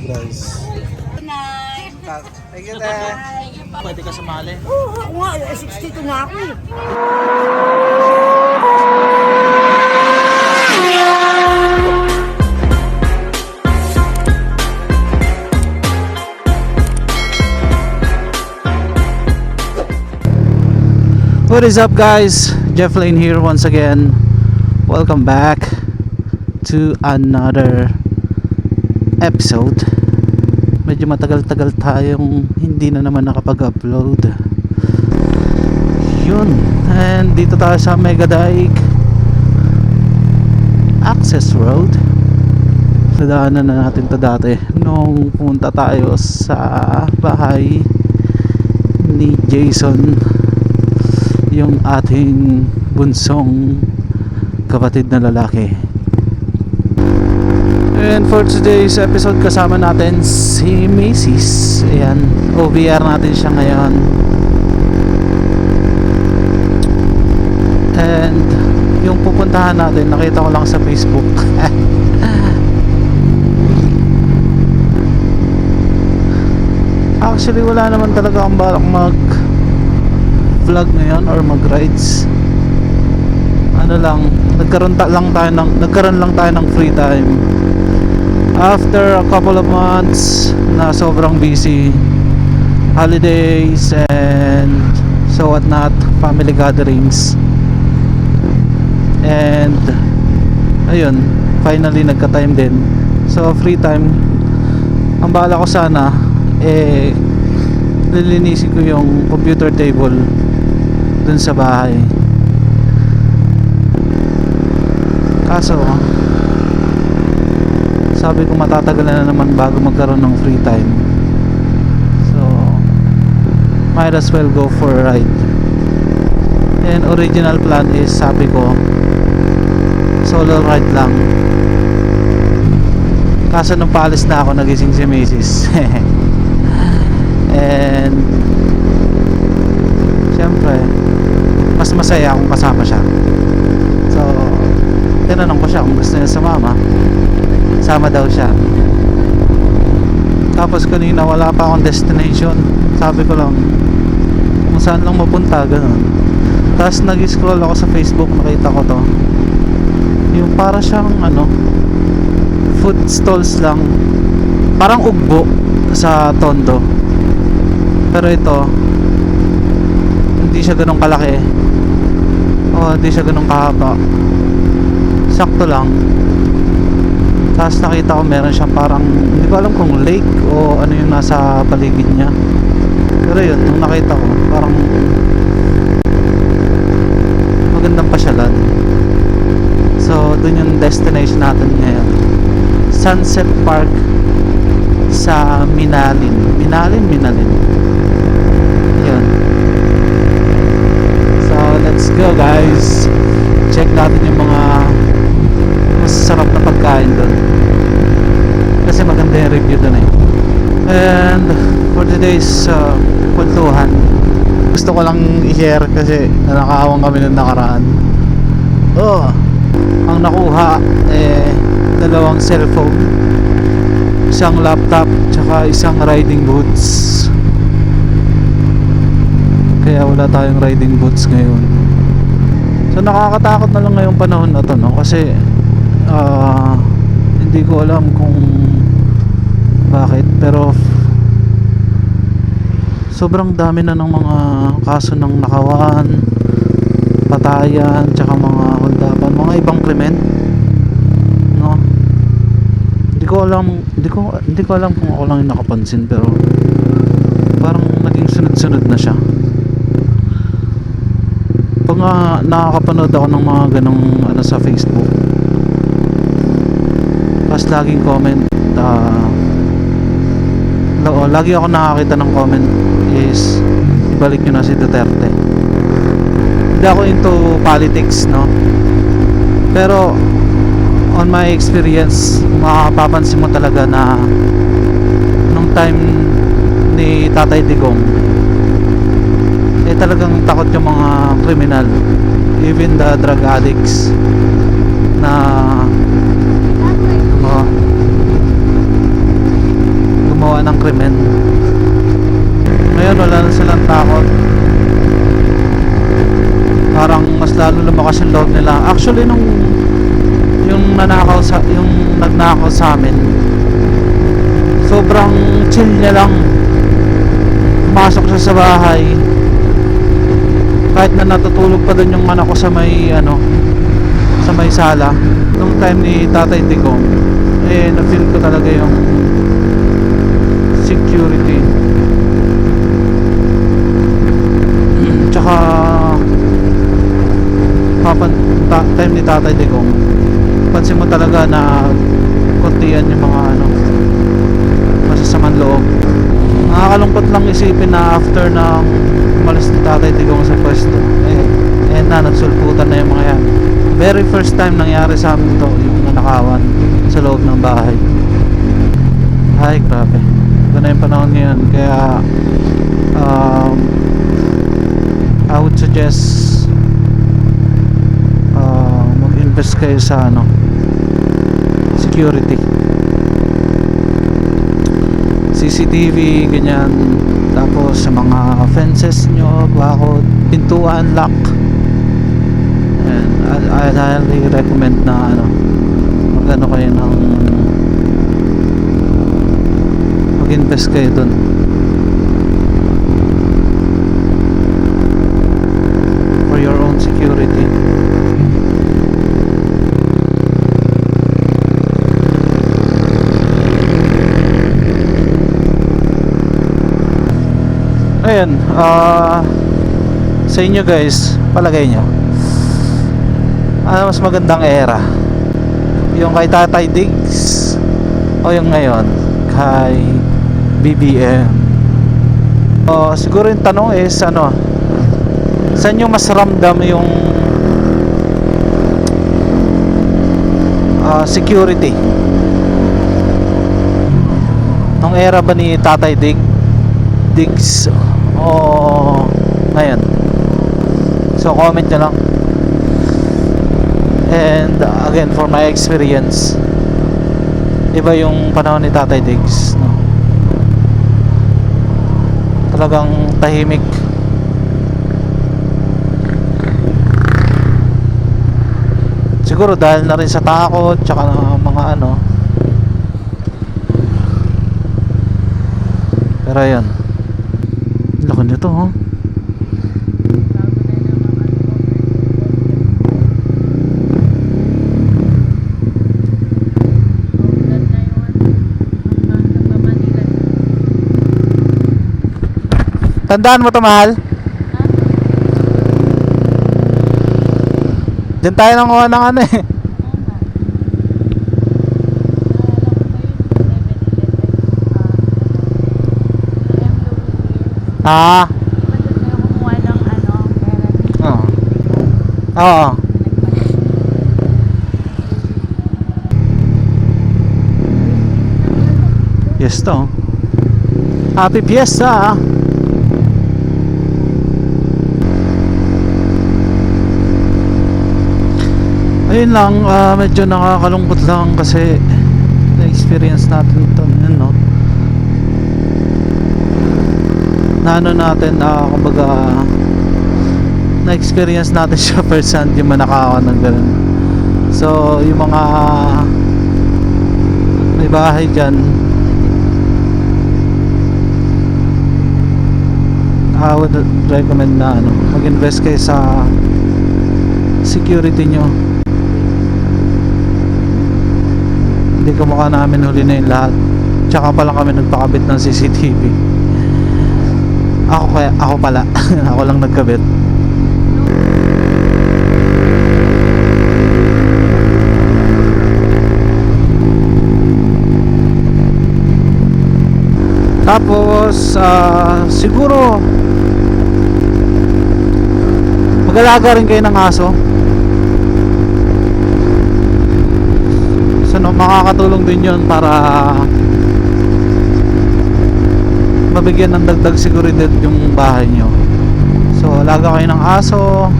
guys. Thank you, te. Pwede ka sumali? Oo nga, 62 nga ako eh. What is up, guys? Jeff Lane here once again. Welcome back to another episode. Medyo matagal-tagal tayong hindi na naman nakapag-upload. Yun. And dito tayo sa Megadike Access Road. Sadaanan na natin to dati nung pumunta tayo sa bahay ni Jason, yung ating bunsong kapatid na lalaki. And for today's episode, kasama natin si Macy's. Ayan, OVR natin siya ngayon. And yung pupuntahan natin, nakita ko lang sa Facebook. Actually, wala naman talaga akong balak vlog ngayon or mag-rides. Ano lang, nagkaroon lang tayo ng free time after a couple of months na sobrang busy, holidays and so what not, family gatherings. And ayun, finally nagka-time din. So free time, ang bala ko sana lilinisin ko yung computer table dun sa bahay. Kaso sabi ko matatagal na naman bago magkaroon ng free time, so might as well go for a ride. And original plan is, sabi ko, solo ride lang. Kaso nung paalis na ako, nagising si Mrs. And syempre mas masaya kung kasama siya. So tinanong ko siya kung gusto niya sumama. Sama daw siya. Tapos kanina wala pa akong destination, sabi ko lang kung saan lang mapunta, ganun. Tapos nag-scroll ako sa Facebook, nakita ko to, yung para siyang food stalls lang, parang ugbo sa Tondo. Pero ito, hindi siya ganun kalaki, hindi siya ganun kahaba, sakto lang. Tapos nakita ko meron siyang parang, hindi ko alam kung lake o ano yung nasa paligid niya. Pero yun, nung nakita ko, parang magandang pasyalan. So dun yung destination natin ngayon, Sunset Park sa Minalin. Minalin. Yun. So let's go, guys. Check natin yung mga masarap na pagkain doon, kasi maganda yung review doon eh. And for today's kwentuhan, gusto ko lang i-share kasi nakakawang kami nung nakaraan. Ang nakuha dalawang cellphone, isang laptop, tsaka isang riding boots. Kaya wala tayong riding boots ngayon. So nakakatakot na lang ngayong panahon na to, no? Kasi hindi ko alam kung bakit, pero sobrang dami na ng mga kaso ng nakawan, patayan, tsaka mga holdapan, mga ibang krimen, no? Hindi ko alam kung ako lang yung nakapansin, pero parang naging sunod-sunod na siya. Pag nakakapanood ako ng mga ganong sa Facebook, tapos laging comment, lagi ako nakakita ng comment is, ibalik nyo na si Duterte. Hindi ako into politics, no? Pero on my experience, mapapansin mo talaga na nung time ni Tatay Digong, talagang takot yung mga kriminal, even the drug addicts na krimen. Ngayon wala na silang takot. Parang mas lalo lumakas yung loob nila. Actually yung nagnakaw sa amin, sobrang chill niya lang. Pumasok siya sa bahay, kahit na natutulog pa dun yung anak ko sa may sa may sala. Nung time ni Tatay Digong, na-feel ko talaga yung security. Tsaka time ni Tatay Digong, pansin mo talaga na kuntian yung mga masasamang loob. Nakakalungkot lang isipin na after na umalis ni Tatay Digong sa pwesto, nagsulputan na yung mga yan. Very first time nangyari sa amin to, yung nanakawan sa loob ng bahay. Ay, grabe. Ito na yung panahon ngayon. Kaya I would suggest mag-invest kayo sa security, CCTV, ganyan. Tapos sa mga fences nyo, bakod, pintuan, lock. And I highly recommend na mag-ano kayo mag-invest kayo dun for your own security. Ayan, sa inyo guys, palagay nyo, ano mas magandang era? Yung kay Tatay Diggs o yung ngayon kay BBM? Siguro yung tanong is saan nyo mas ramdam yung security? Nung era ba ni Tatay Diggs o ngayon? So comment nyo lang. And again, for my experience, iba yung panahon ni Tatay Diggs, no? Talagang tahimik. Siguro dahil na rin sa takot, tsaka mga pero ayun, laki nito, oh. Tandaan mo to, mahal. Diyan tayo nanguha ng Ah. Oo. Oo. Yes to. Happy Fiesta. Ayun lang, medyo nakakalungkot lang kasi na-experience natin ito, no? Natin, kumbaga, na-experience natin siya first hand, yung manakawan ng ganun. So, yung mga may bahay dyan, I would recommend na mag-invest kayo sa security nyo. Hindi ko mukha namin huli na yung lahat. Tsaka pala kami nagpakabit ng CCTV. Ako pala. Ako lang nagkabit. Tapos siguro mag-alaga rin kayo ng aso. So makakatulong din yun para mabigyan ng dagdag seguridad yung bahay nyo. So alaga kayo ng aso.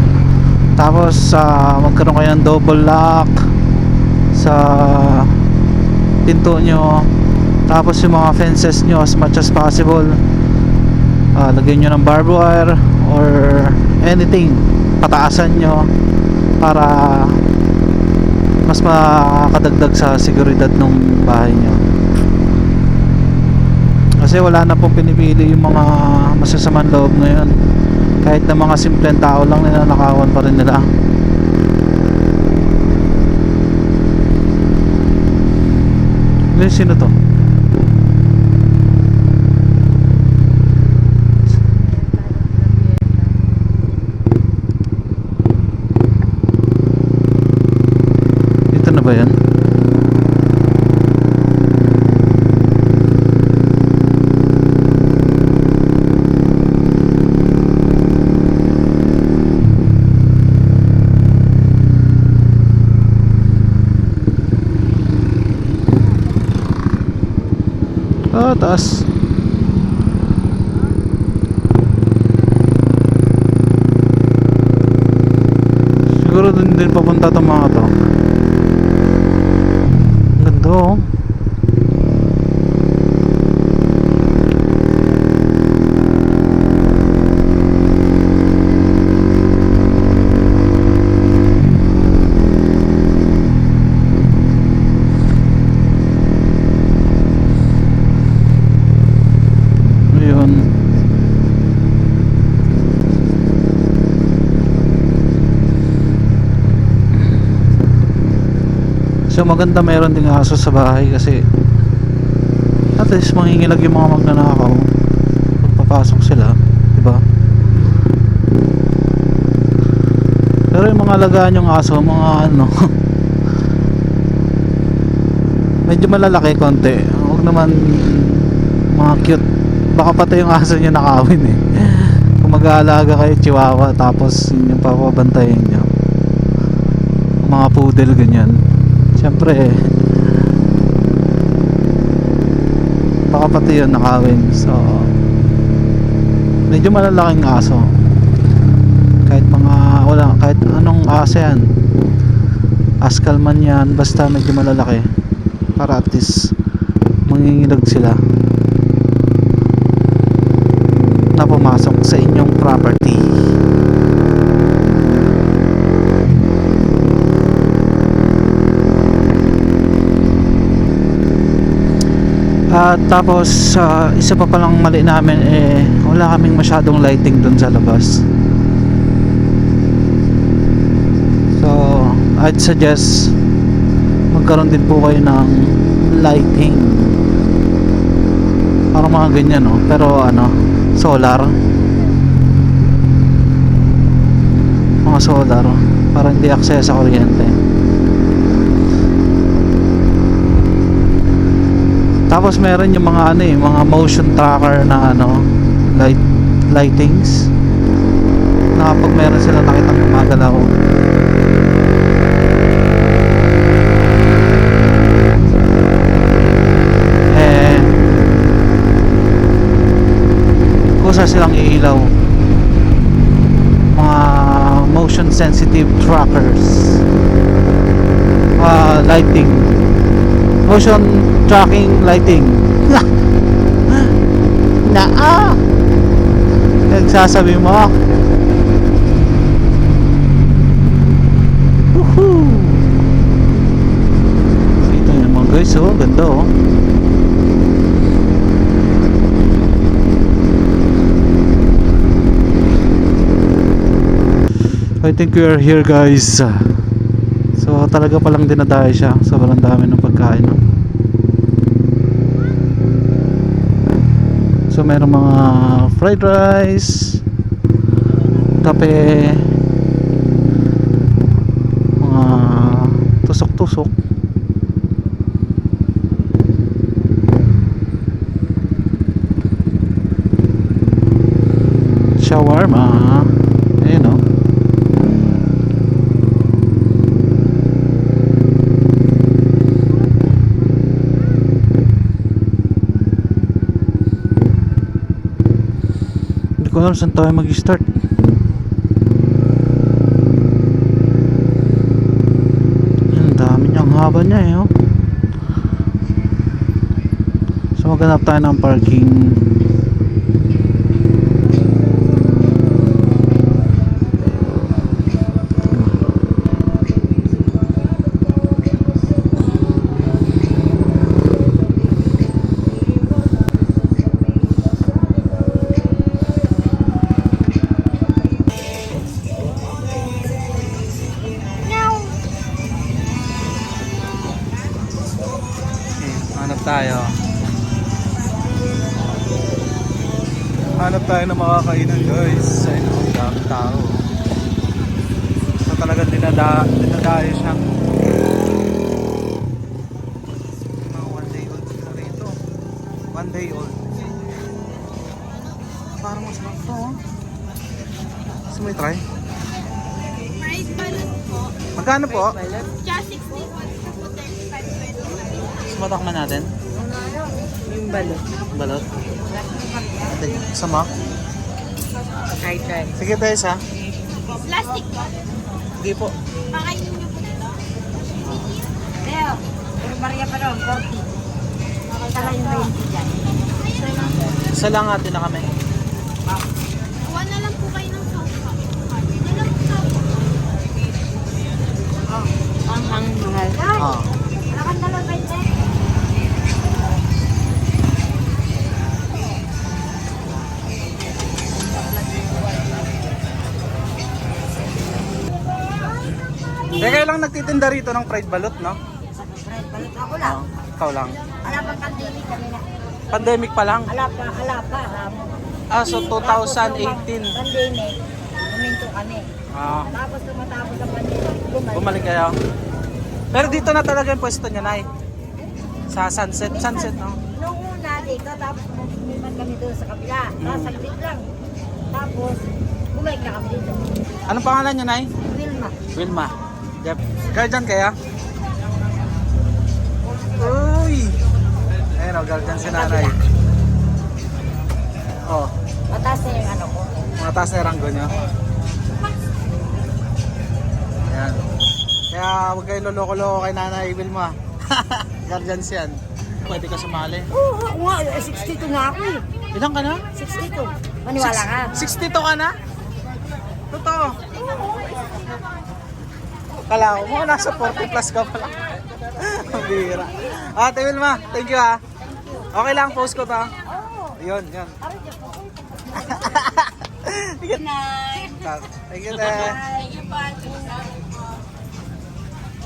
Tapos magkaroon kayo ng double lock sa pinto nyo. Tapos yung mga fences nyo, as much as possible, lagyan nyo ng barbed wire or anything, pataasan nyo para mas makakadagdag sa seguridad ng bahay nyo. Kasi wala na pong pinipili yung mga masasamang loob ngayon. Kahit na mga simpleng tao lang, ninanakawan pa rin nila. Sino to? Dito na ba yan? Taas. Siguro dun din papunta itong mga to. Ganda oh. So maganda mayroon ding aso sa bahay kasi at least mangingilag yung mga magnanakaw pagpapasok sila, diba? Pero yung mga alagaan yung aso, mga ano medyo malalaki konti, huwag naman mga cute, baka pati yung aso nyo nakawin eh. Kung mag-aalaga kayo chihuahua tapos yun yung papabantayin nyo, mga poodle ganyan, siyempre baka pati yun nakawin. So medyo malalaking aso, kahit mga wala, kahit anong aso yan, askal man yan, basta medyo malalaki, para at least mangingilag sila na pumasok sa inyong property. At tapos isa pa palang mali namin wala kaming masyadong lighting dun sa labas. So I'd suggest magkaroon din po kayo ng lighting, parang mga ganyan no? Pero ano, solar, mga solar para hindi access sa kuryente. Tapos meron yung mga ano mga motion tracker na ano, lightings na kapag meron sila nakitang gumagalaw, kusa silang iilaw, mga motion sensitive trackers, lighting, motion tracking lighting. Nagsasabi mo. Woohoo! Ito naman guys, oh, ganda oh. I think we are here guys. So talaga palang dinadayo siya. Sobrang dami ng pagkain no? So merong mga fried rice, kape, mga tusok-tusok, shawarma. Ayun o. Hindi ko alam saan tayo mag-start. Ang dami niyang haba niya eh oh. So maghanap tayo ng parking. Hanap tayo. Hanap tayo ng makakainan, guys. Sa inong daming tao. So talagang dinadayo siya. Mga 1 day old na rito. 1 day old. Parang mas lang to. Gusto mo i-try? Fried balot po. Magkano po? Just 60 po. 35. Sumatakman natin. Yung balot. Balot. Ate, sama? Try. Sige tayo isa. Plastic po. Hindi po. Pakainin niyo po dito. Leo, pero Maria pa ron, 40. Isa lang yung 20 dyan. Isa lang ate na kami. Kuha na lang po kayo ng sauce po. Ito lang po sauce. Ang mahal. Ah. Wala kang dalawang 20. Teka lang nagtitinda rito ng fried balot, no? Fried balot ako lang. Ikaw lang. Wala pang pandemic kami na. Pandemic pa lang. Wala pa. Ah, so 2018. Pandemic, huminto kami. Ah, Tapos tumatapos ang pandemic, bumalik kayo. Pero dito na talaga yung pwesto niya, Nay. Sa Sunset, no? Nung una dito, tapos lumipat kami doon sa kabila. Tapos saglit lang. Tapos, bumalik na kami dito. Anong pangalan niya, Nay? Wilma. Wilma. Yep. Guardian kaya? Uy! Ayun o, guardian si nanay. Oh, Mataas na yung ano ko. mataas na yung ranggo niyo. Ayan. Kaya huwag kayo loloko-loko kay nanay Wilma. Guardians yan. Pwede ka sumali. Oo, nga. 62 nga ako eh. Ilang ka na? 62. Maniwala ka. 62 ka na? Totoo. Kala ko mo, nasa 40 plus ka pala. Ang bihira. Ate Wilma, thank you ha. Okay lang, post ko to. Oo. Yun. Aray, Diyos ko. Thank you, te.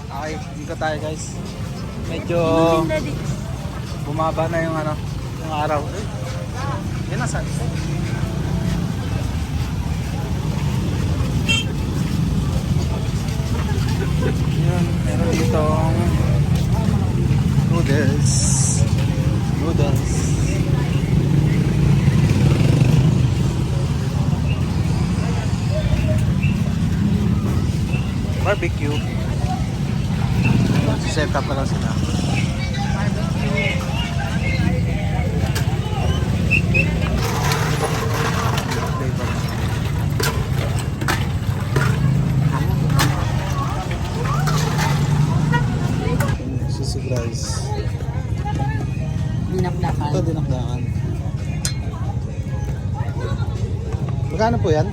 Okay, dito tayo guys. Medyo bumaba na yung ano, yung araw. Yan na sunset. Yun, meron dito noodles. Barbecue. Set up na lang sila. Sisig rice. Dinakdakan. Ito dinakdakan. Magkano po yan?